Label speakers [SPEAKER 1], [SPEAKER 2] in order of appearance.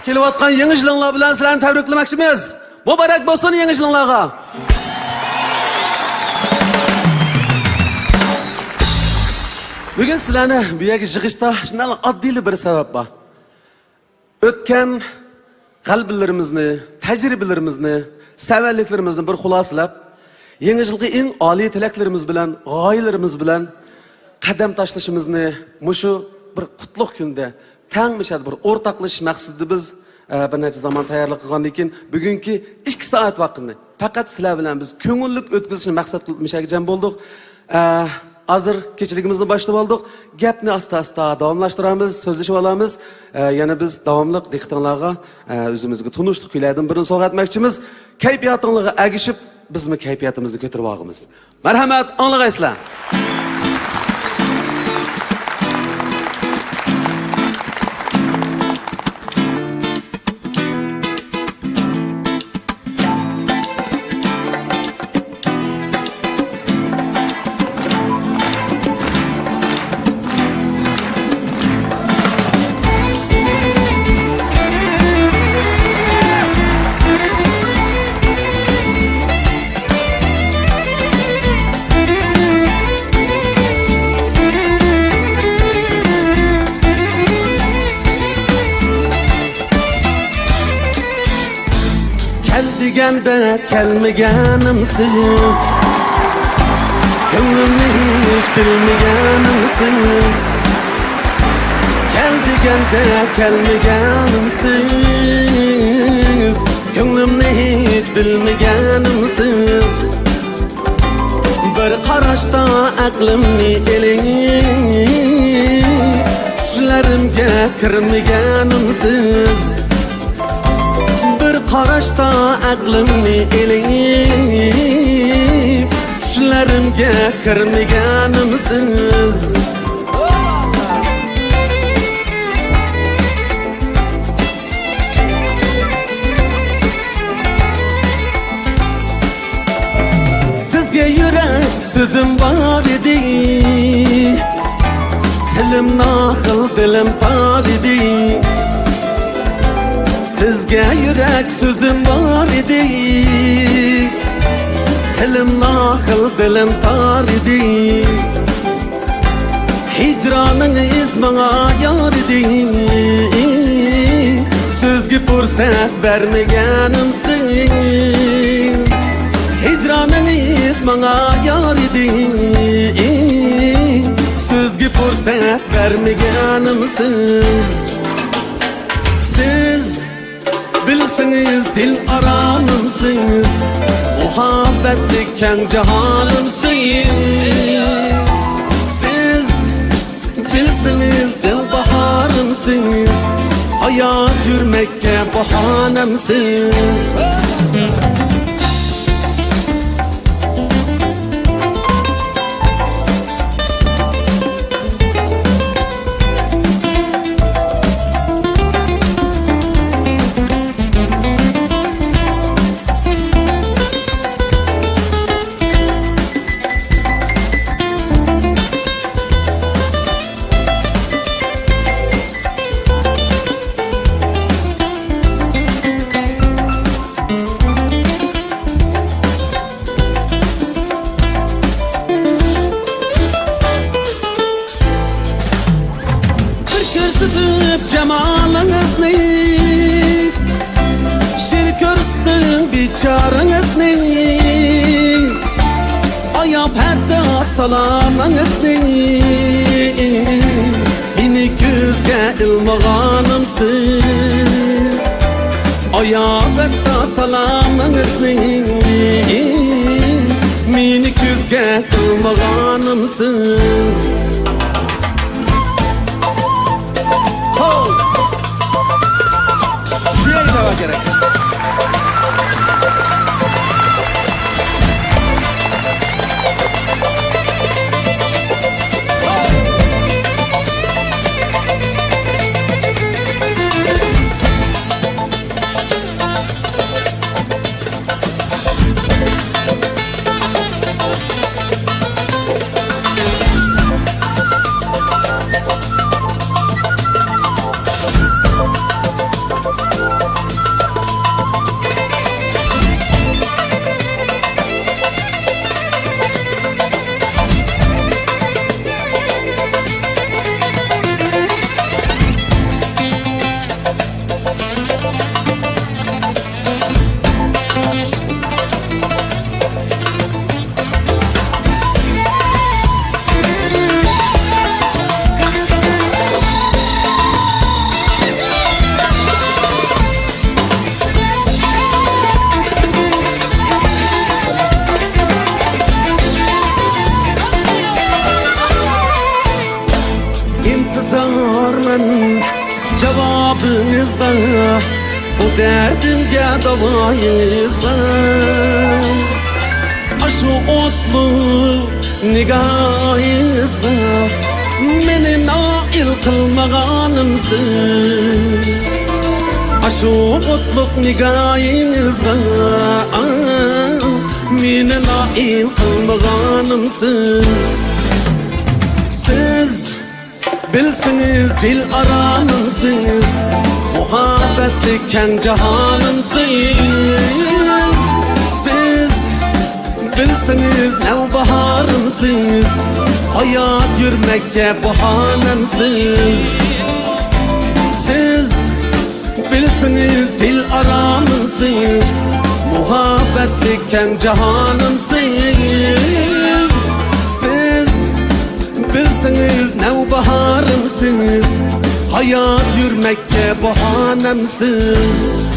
[SPEAKER 1] kelayotgan yangi yilinglar bilan sizlarni tabriklamoqchimiz. Muborak bo'lsin yangi yilinglarga. Bugün sizlarni bu yerga yig'ishda shunday oddiy bir sabab bor. O'tgan qalblarimizni, tajribalarimizni, savalliklarimizni bir xulosalab, yangi yilga eng oliy tilaklarimiz bilan, g'oyalarimiz bilan qadam tashlashimizni mushu bir qutlug' kunda tangmishad bir o'rtaqlashish maqsadida biz bir necha zaman tayyorlik qilgandan keyin bugungi 2 soat vaqtni faqat sizlar bilan biz ko'ngillik o'tkazishni maqsad qilib mishagijam bo'ldik. Hazır keçiligimizni başlab oldik. Gapni asta-asta davomlashtiramiz, so'zlashib olamiz. Yana biz davomliq diqqatingizga o'zimizga tunishlik kuylardan birini so'g'atmoqchimiz. Kayfiyatingizga agishib, bizmi kayfiyatimizni ko'tarib olamiz. Marhamat, anglag'aysizlar. Deganda kelmaganimsiz, ko'nglimni hech bilmaganimsiz. Kel deganda kelmaganimsiz, ko'nglimni hech bilmaganimsiz. Bir qarashda aqlimni eling, tushlarimga kirmaganimsiz. Qarashda aqlimni elingib, tushlarimga kirmaganimsiz. Sizga yurak so'zim bor edi, tilim naql dilim tor edi. Sizga yurak so'zim bor edi, tilim naql dilim tor edi. Hicroningiz menga yor edi, so'zga fursat bermaganimsiz. Hicroningiz menga yor edi, so'zga fursat bermaganimsiz. Siz bilsiniz dil aramımsınız, muhabbetlik keng cahanımsınız. Siz bilsiniz dil baharımsınız, hayat yürmekke bahanemsiniz. Cemalınızı, şir körsün biçarınızı, ayap herdə salamınızı, beni gözge ilmağanımsız. Ayap herdə salamınızı, beni gözge ilmağanımsız. Gerek. davayızga, bu derdimge davayızga. Aşu otlu nigahınızga meni nail kılmaganımsın. Aşu otluk nigahınızga meni nail kılmaganımsın. Siz bilsiniz dil aranımsınız, muhabbetli keng cahanımsınız. Siz bilsiniz nevbaharımsınız, hayat yürmekte bahanemsiz. Siz bilsiniz dil aranımsınız, muhabbetli keng cahanımsınız. Siz bilsiniz nevbaharımsınız, hayat yürmekte bahanemsiz.